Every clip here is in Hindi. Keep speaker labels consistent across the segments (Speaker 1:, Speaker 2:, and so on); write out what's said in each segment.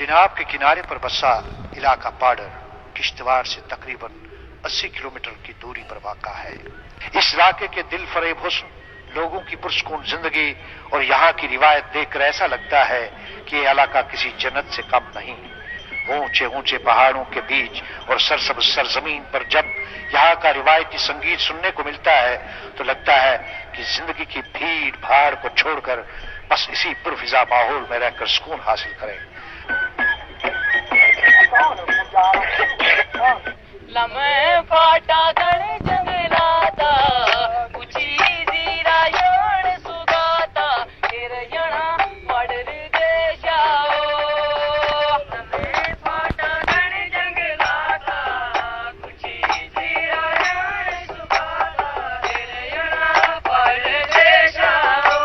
Speaker 1: चिनाब के किनारे पर बसा इलाका पाडर किश्तवाड़ से तकरीबन 80 किलोमीटर की दूरी पर वाक़ा है। इस इलाके के दिल फरेब हुस्न, लोगों की पुरसकून जिंदगी और यहाँ की रिवायत देखकर ऐसा लगता है कि यह इलाका किसी जन्नत से कम नहीं। ऊंचे ऊंचे पहाड़ों के बीच और सरसब्ज सरजमीन पर जब यहाँ का रिवायती संगीत सुनने को मिलता है तो लगता है कि जिंदगी की भीड़ भाड़ को छोड़कर बस इसी पुरफिजा माहौल में रहकर सुकून हासिल करें।
Speaker 2: लम्हे फाटा गण जंगलाता कुची जीरा यण सुगाता हिरयणा वडर देशाओ। लम्हे फाटा गण जंगलाता कुची जीरा यण सुगाता हिरयणा वडर देशाओ।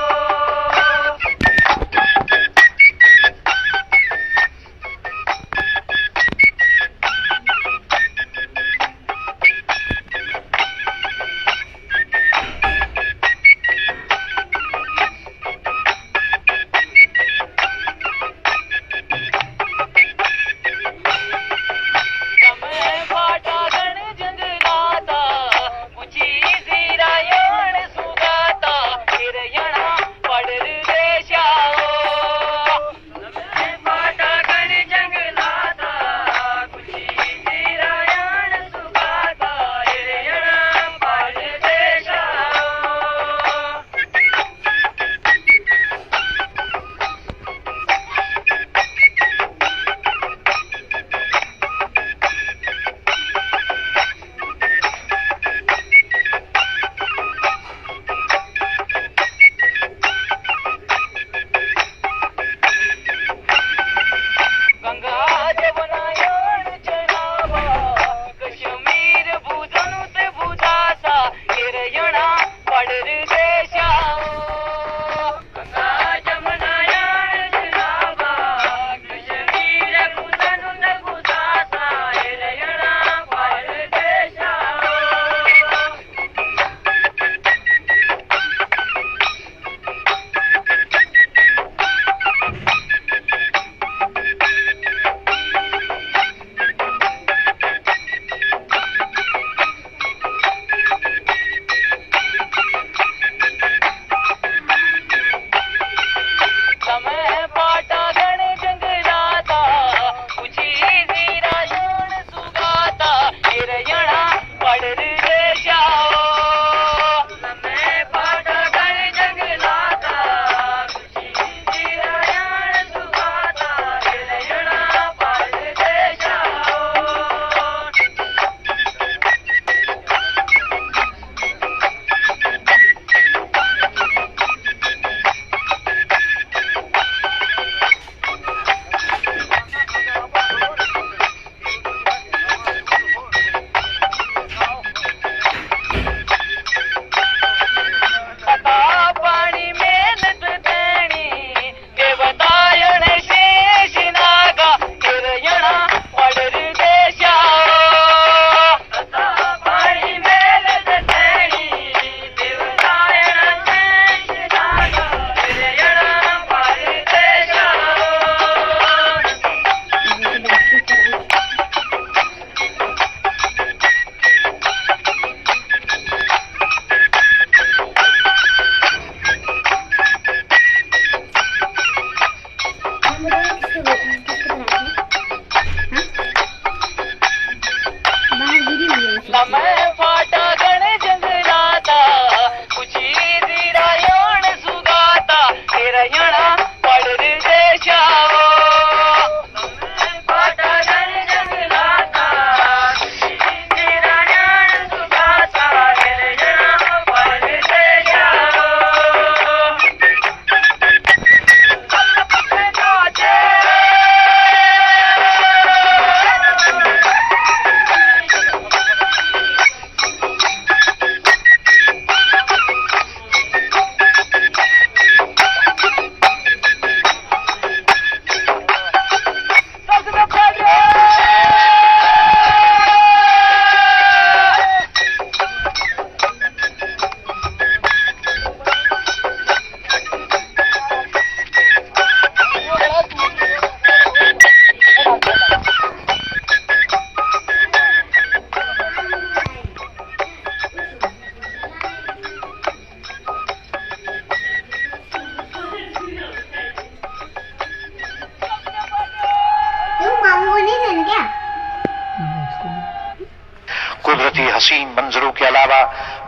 Speaker 1: हसीन मंजरों के अलावा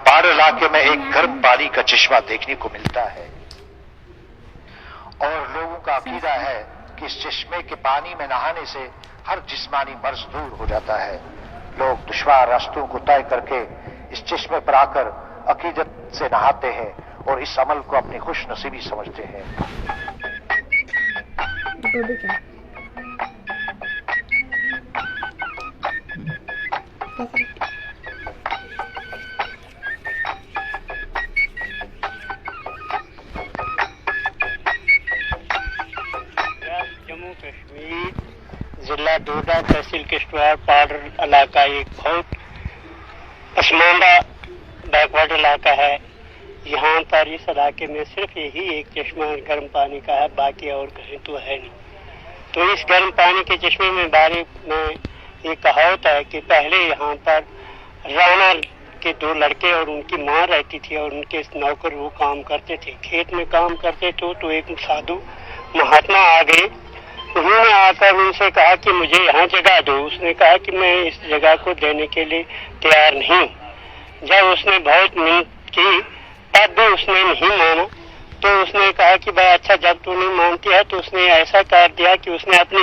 Speaker 1: पहाड़ इलाके में एक गर्म पानी का चश्मा देखने को मिलता है और लोगों का अकीदा है कि इस चश्मे के पानी में नहाने से हर जिस्मानी मर्ज दूर हो जाता है। लोग दुश्वार रास्तों को तय करके इस चश्मे पर आकर अकीदत से नहाते हैं और इस अमल को अपनी खुश नसीबी समझते हैं।
Speaker 3: जम्मू कश्मीर जिला डोडा तहसील किश्तवाड़ पहाड़ इलाका एक बहुत पसमानदा बैकवर्ड इलाका है। यहाँ पर इस इलाके में सिर्फ यही एक चश्मा गर्म पानी का है, बाकी और कहीं तो है नहीं। तो इस गर्म पानी के चश्मे में बारे में ये कहावत है कि पहले यहाँ पर राणा के दो लड़के और उनकी माँ रहती थी और उनके नौकर वो काम करते थे, खेत में काम करते थे। तो एक साधु महात्मा आ गए, उन्होंने आकर उनसे कहा कि मुझे यहाँ जगह दो। उसने कहा कि मैं इस जगह को देने के लिए तैयार नहीं। जब उसने बहुत मिन्नत की तब भी उसने नहीं माना। तो उसने कहा कि भाई अच्छा, जब तू नहीं मानती है तो उसने ऐसा कर दिया कि उसने अपनी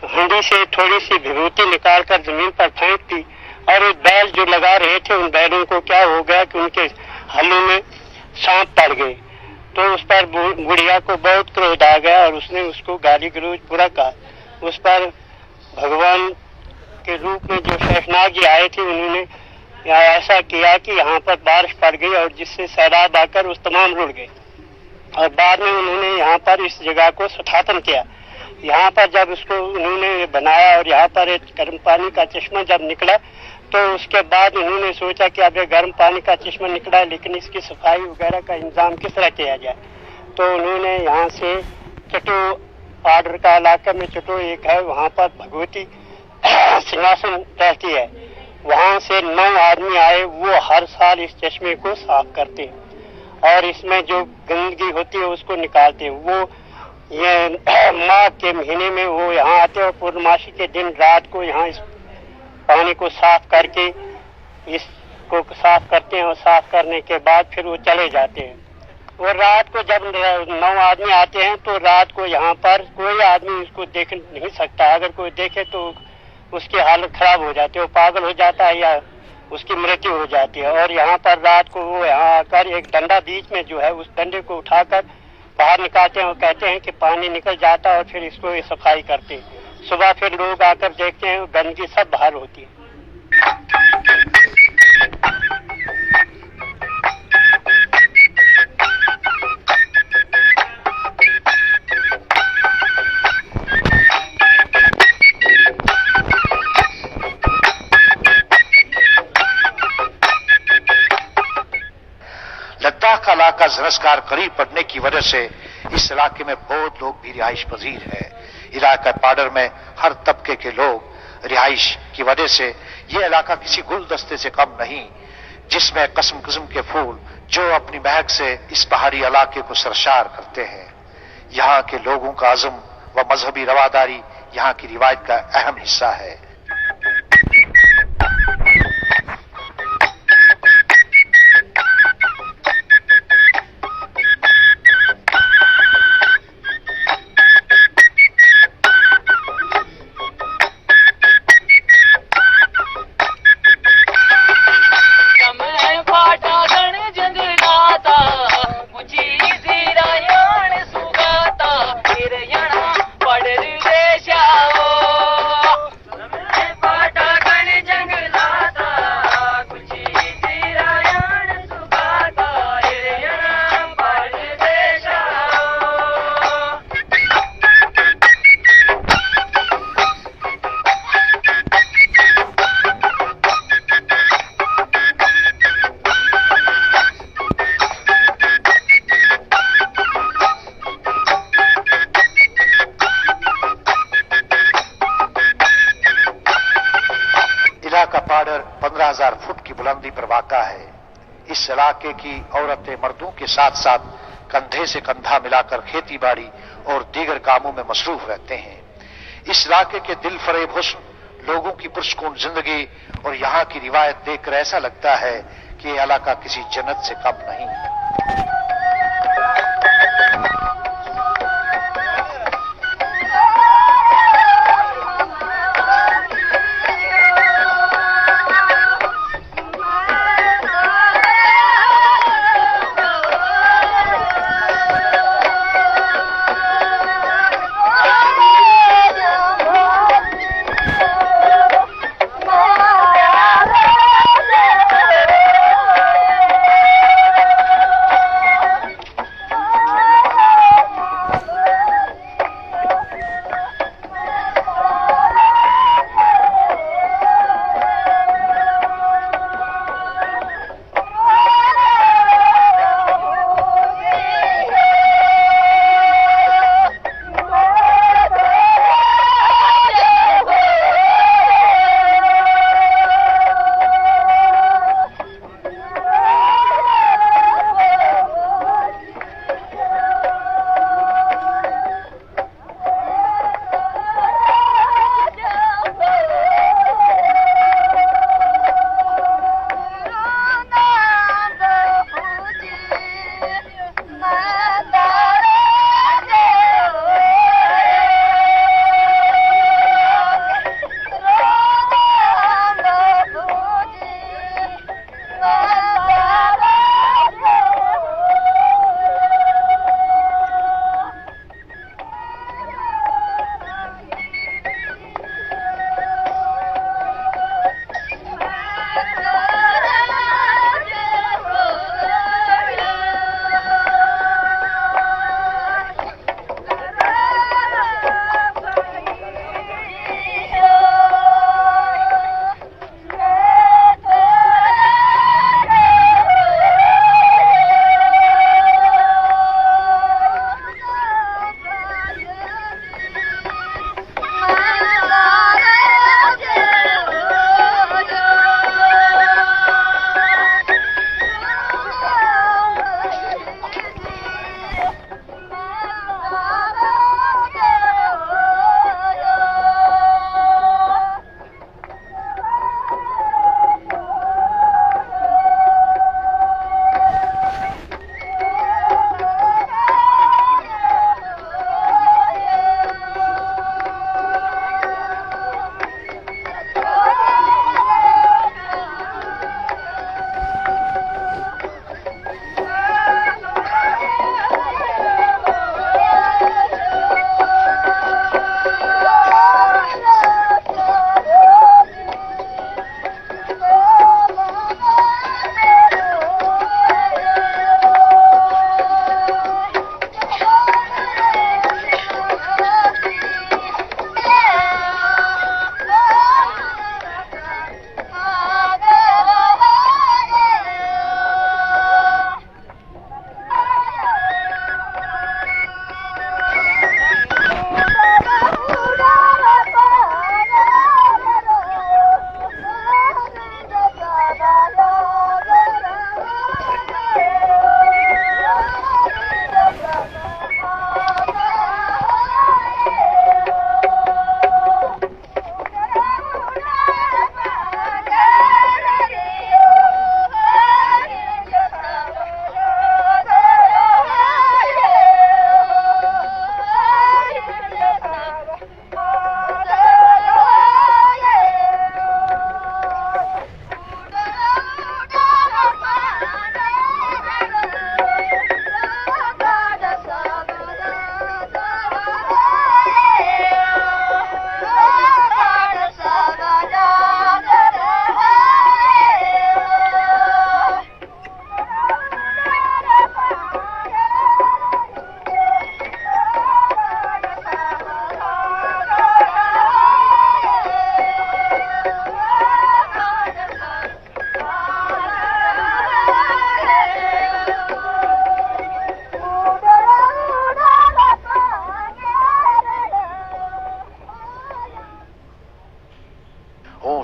Speaker 3: हंडी से थोड़ी सी विभूति निकाल कर जमीन पर फेंक दी और वो बैल जो लगा रहे थे उन बैलों को क्या हो गया कि उनके हल्लू में सांप पड़ गए। तो उस पर बुढ़िया को बहुत क्रोध आ गया और उसने उसको गाली गलौज बुरा कहा। उस पर भगवान के रूप में जो शेषनाग जी आए थे उन्होंने ऐसा किया कि यहाँ पर बारिश पड़ गई और जिससे सैलाब आकर उस तमाम रुड़ गए। और बाद में उन्होंने यहाँ पर इस जगह को सठातन किया। यहाँ पर जब उसको उन्होंने बनाया और यहाँ पर एक गर्म पानी का चश्मा जब निकला तो उसके बाद उन्होंने सोचा कि अब ये गर्म पानी का चश्मा निकला लेकिन इसकी सफाई वगैरह का इंतजाम किस तरह किया जाए। तो उन्होंने यहाँ से चटो पाडर का इलाका में चटो एक है, वहाँ पर भगवती सिंहासन रहती है। वहाँ से 9 आदमी आए, वो हर साल इस चश्मे को साफ करते हैं और इसमें जो गंदगी होती है उसको निकालते हैं। वो ये माघ के महीने में वो यहाँ आते हैं और पूर्णमासी के दिन रात को यहाँ इस पानी को साफ करके इसको साफ करते हैं और साफ करने के बाद फिर वो चले जाते हैं। और रात को जब 9 आदमी आते हैं तो रात को यहाँ पर कोई आदमी उसको देख नहीं सकता। अगर कोई देखे तो उसकी हालत खराब हो जाती है, वो पागल हो जाता है या उसकी मृत्यु हो जाती है। और यहाँ पर रात को वो यहाँ आकर एक डंडा बीच में जो है उस डंडे को उठाकर बाहर निकालते हैं और कहते हैं कि पानी निकल जाता है और फिर इसको ये सफाई करते हैं। सुबह फिर लोग आकर देखते हैं गंदगी सब बाहर होती है।
Speaker 1: लद्दाख का इलाका ज़रस्कार करीब पड़ने की वजह से इस इलाके में बहुत लोग भी रिहाइश पजीर है। इलाका पाडर में हर तबके के लोग रिहाइश की वजह से ये इलाका किसी गुलदस्ते से कम नहीं, जिसमें किस्म किस्म के फूल जो अपनी महक से इस पहाड़ी इलाके को सरशार करते हैं। यहाँ के लोगों का अज़्म व मजहबी रवादारी यहाँ की रिवायत का अहम हिस्सा है। इलाका पाडर 15,000 फुट की बुलंदी पर वाक़ा है। इस इलाके की औरतें मर्दों के साथ साथ कंधे से कंधा मिलाकर खेती बाड़ी और दीगर कामों में मसरूफ रहते हैं। इस इलाके के दिल फरेब हुस्न लोगों की पुरस्कून जिंदगी और यहाँ की रिवायत देखकर ऐसा लगता है कि ये इलाका किसी जन्नत से कम नहीं है।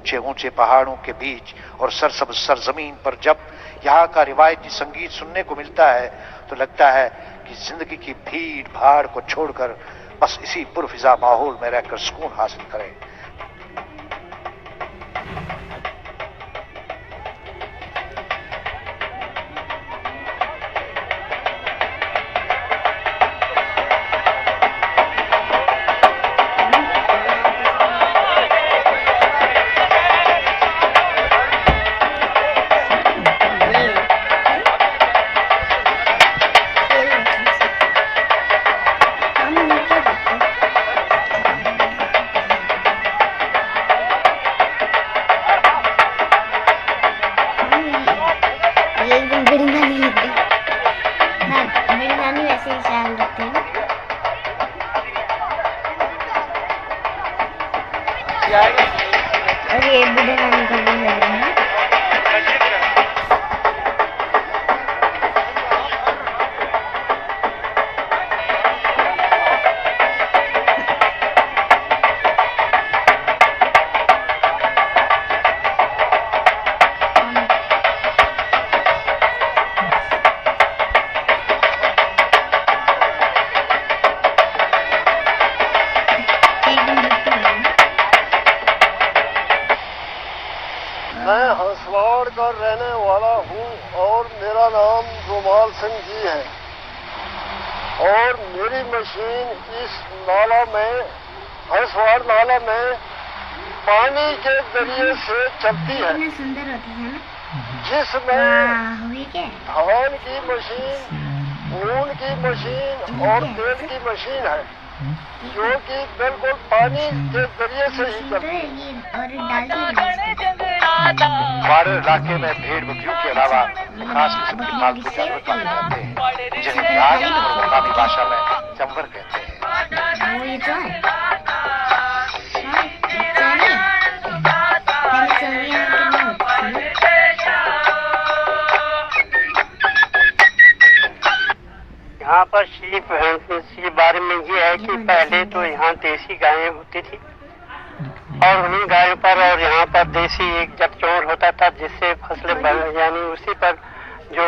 Speaker 1: ऊंचे ऊंचे पहाड़ों के बीच और सरसब्ज सरजमीन पर जब यहाँ का रिवायती संगीत सुनने को मिलता है तो लगता है कि जिंदगी की भीड़ भाड़ को छोड़कर बस इसी पुरफिजा माहौल में रहकर सुकून हासिल करें।
Speaker 4: ख्याल रखते हैं। और ये बूढ़े नानी का भी लग रहा है।
Speaker 5: मैं हंसवाड़ का रहने वाला हूँ और मेरा नाम रुमाल सिंह जी है और मेरी मशीन इस नाला में हंसवाड़ नाला में पानी के जरिए से चलती है,
Speaker 4: कितना सुंदर होता है ना,
Speaker 5: जिसमें
Speaker 4: वाह, हुई क्या?
Speaker 5: धान की मशीन, ऊन की मशीन और तेल की मशीन है जो कि बिल्कुल पानी के जरिए से ही चलती है।
Speaker 4: और डालती
Speaker 1: बॉर्डर इलाके में भेड़ बकरियों के अलावा खास किस्म के पालतू जानवर पाए जाते हैं जिन्हें बिहार और मकामी भाषा में चंबर कहते हैं।
Speaker 4: वो ये तो है। चलिए, पहले चलिए
Speaker 3: यहाँ पर शीप के बारे में ये है कि पहले तो यहाँ देसी गायें होती थी और उन्हीं गायों पर और यहाँ पर देसी एक जगचौर होता था जिससे फसलें यानी उसी पर जो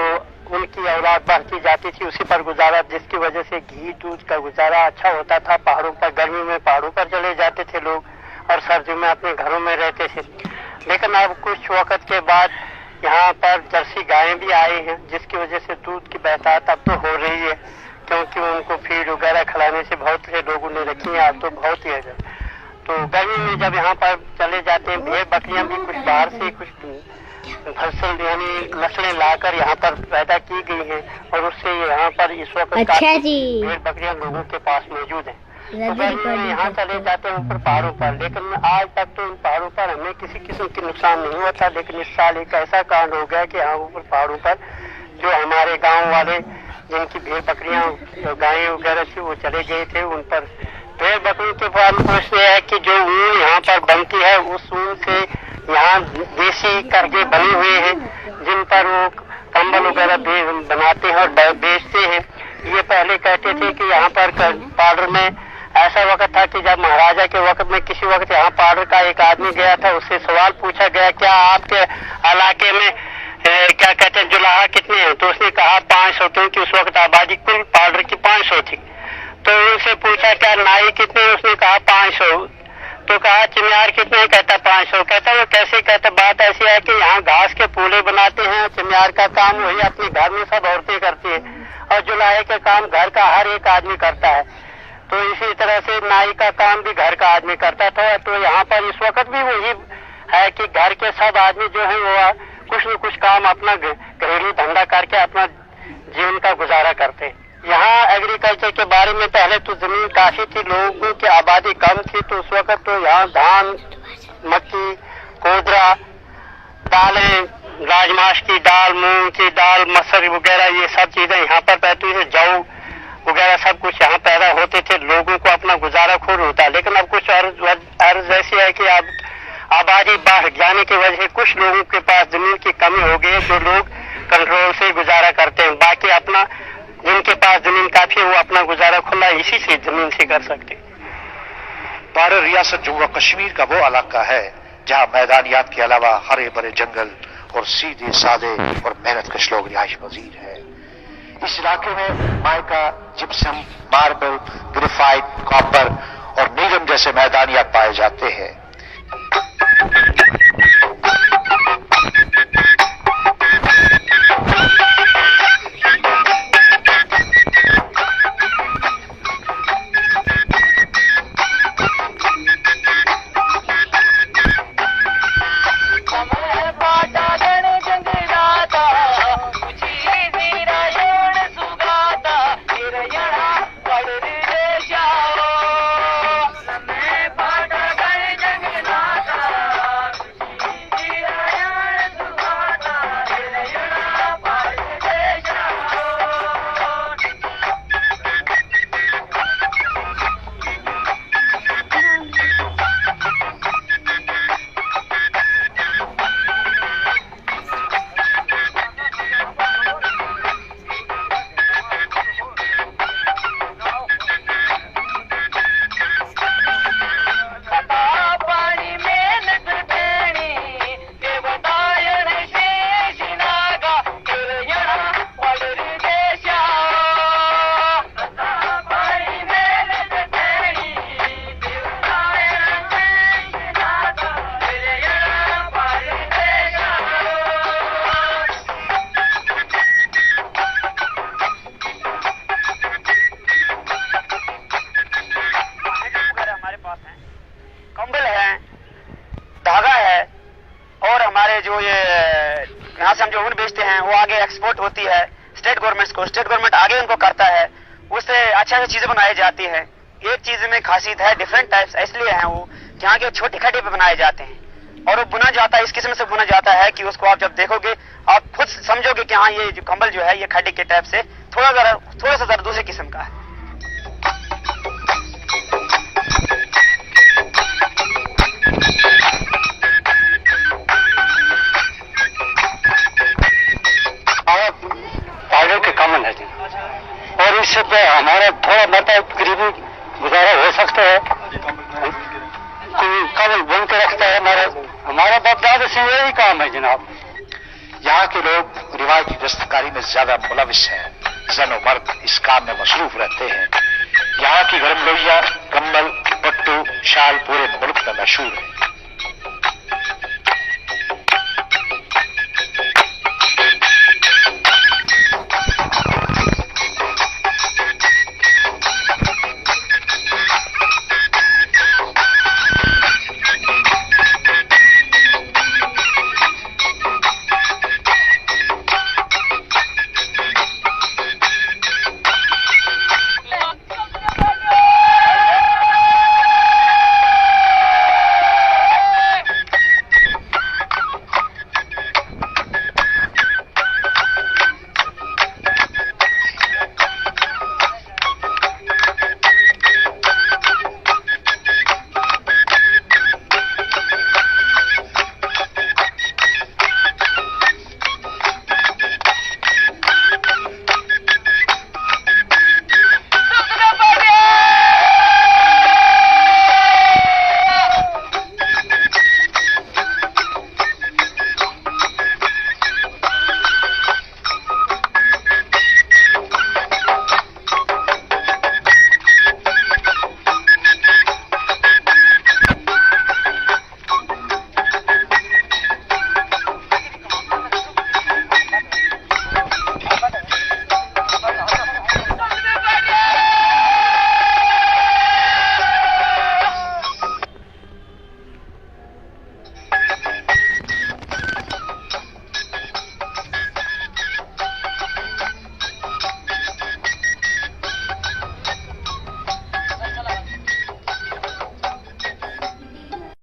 Speaker 3: उनकी औलाद बढ़ती जाती थी उसी पर गुजारा, जिसकी वजह से घी दूध का गुजारा अच्छा होता था। पहाड़ों पर गर्मी में पहाड़ों पर चले जाते थे लोग और सर्दियों में अपने घरों में रहते थे। लेकिन अब कुछ वक्त के बाद यहाँ पर जर्सी गायें भी आई हैं जिसकी वजह से दूध की बहतात अब तो हो रही है क्योंकि उनको फीड वगैरह खिलाने से बहुत से लोगों ने रखी है, अब तो बहुत ही है। तो गर्मी में जब यहाँ पर चले जाते हैं भेड़ बकरियां भी कुछ बाहर से कुछ फसल यानी नस्लें लाकर यहाँ पर पैदा की गई हैं और उससे यहाँ पर इस वक्त
Speaker 4: अच्छा जी,
Speaker 3: भेड़ बकरियां लोगों के पास मौजूद हैं। तो गर्मी में यहाँ चले जाते हैं ऊपर पहाड़ों पर, लेकिन आज तक तो उन पहाड़ों पर हमें किसी किस्म की नुकसान नहीं हुआ था। लेकिन इस साल एक ऐसा कांड हो गया कि यहाँ ऊपर पहाड़ों पर जो हमारे गाँव वाले जिनकी भेड़ बकरियां गायें वगैरह थी वो चले गए थे, उन पर भेड़ बकरियों के पालन पोषण है कि जो ऊन यहाँ पर बनती है उस ऊन से यहाँ देसी कर्जे बने हुए हैं जिन पर वो कंबल वगैरह बनाते हैं और बेचते हैं। ये पहले कहते थे कि यहाँ पर पाउडर में ऐसा वक्त था कि जब महाराजा के वक्त में किसी वक्त यहाँ पाउडर का एक आदमी गया था, उससे सवाल पूछा गया क्या आपके इलाके में क्या कहते हैं जुलाहा कितने हैं, तो उसने कहा 500, क्योंकि उस वक्त आबादी कुल पाउडर की 500 थी। तो उनसे पूछा क्या नाई कितने, उसने कहा 500। तो कहा चिमियार कितने, कहता 500। कहता वो कैसे, कहता बात ऐसी है कि यहाँ घास के पूले बनाते हैं, चिमियार का काम वही अपने घर में सब औरतें करती है और जुलाहे का काम घर का हर एक आदमी करता है। तो इसी तरह से नाई का काम भी घर का आदमी करता था। तो यहाँ पर इस वक्त भी वही है कि घर के सब आदमी जो है वो कुछ न कुछ काम अपना घरेलू धंधा करके अपना जीवन का गुजारा करते हैं। यहाँ एग्रीकल्चर के बारे में पहले तो जमीन काफी थी, लोगों की आबादी कम थी, तो उस वक्त तो यहाँ धान, मक्की, कोदरा, दालें, राजमाश की दाल, मूंग की दाल, मसर वगैरह ये सब चीजें यहाँ पर पैदा हुई, जौ वगैरह सब कुछ यहाँ पैदा होते थे। लोगों को अपना गुजारा खूब होता। लेकिन अब कुछ अर्ज ऐसी है कि अब आबादी बढ़ जाने की वजह से कुछ लोगों के पास जमीन की कमी हो गई है जो लोग कंट्रोल से गुजारा करते हैं। बाकी अपना जिनके पास जमीन काफी है वो अपना गुजारा खुला इसी से जमीन से कर सकते हैं।
Speaker 1: बॉर्डर रियासत जम्मू और कश्मीर का वो इलाका है जहाँ मैदानियात के अलावा हरे भरे जंगल और सीधे साधे और मेहनतकश लोग रिहाइश पजीर है। इस इलाके में mica, gypsum, marble, graphite, copper और नीलम जैसे मैदानियात पाए जाते हैं।
Speaker 6: से हम जो ऊन बेचते हैं वो आगे एक्सपोर्ट होती है स्टेट गवर्नमेंट्स को, स्टेट गवर्नमेंट आगे उनको करता है, उससे अच्छा चीजें बनाई जाती है। एक चीज में खासियत है, डिफरेंट टाइप्स इसलिए हैं वो, यहाँ के छोटी खड्डे पे बनाए जाते हैं और वो बुना जाता है, इस किस्म से बुना जाता है कि उसको आप जब देखोगे आप खुद समझोगे कि हाँ ये जो कंबल जो है ये खड्डे के टाइप से थोड़ा सा जरा दूसरे किस्म का है।
Speaker 3: पाउडर के कमल है और इससे हमारा थोड़ा मतलब गरीबी गुजारा हो सकता है। कोई कमल बुन के रखता है, हमारा बाप दादा से यही काम है जनाब।
Speaker 1: यहाँ के लोग रिवायती दस्तकारी में ज्यादा मुलविस हैं, जन और मर्द इस काम में मसरूफ रहते हैं। यहाँ की गरम लोहिया, कम्बल, पट्टू, शाल पूरे मुल्क में मशहूर है।